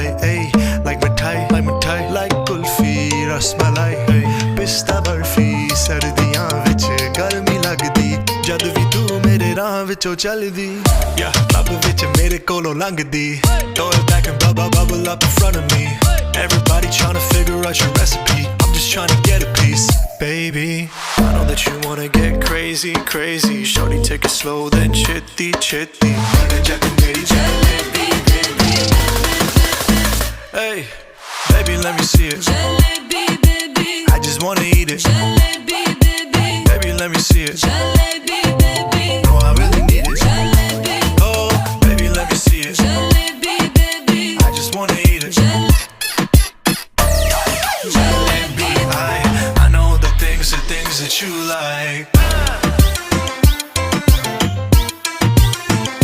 like mithai, like kulfi, rasmalai, pista barfi, sardiyan vich garmi lagdi, jad vi tu mere raah vichon chaldi, yeah, club vich mere kolon langdi, throw it back and bubble up in front of me, everybody tryna figure out your recipe, I'm just tryna get a piece, baby. I know that you wanna get crazy, shorty take it slow then chitty, maine jaak meri jaan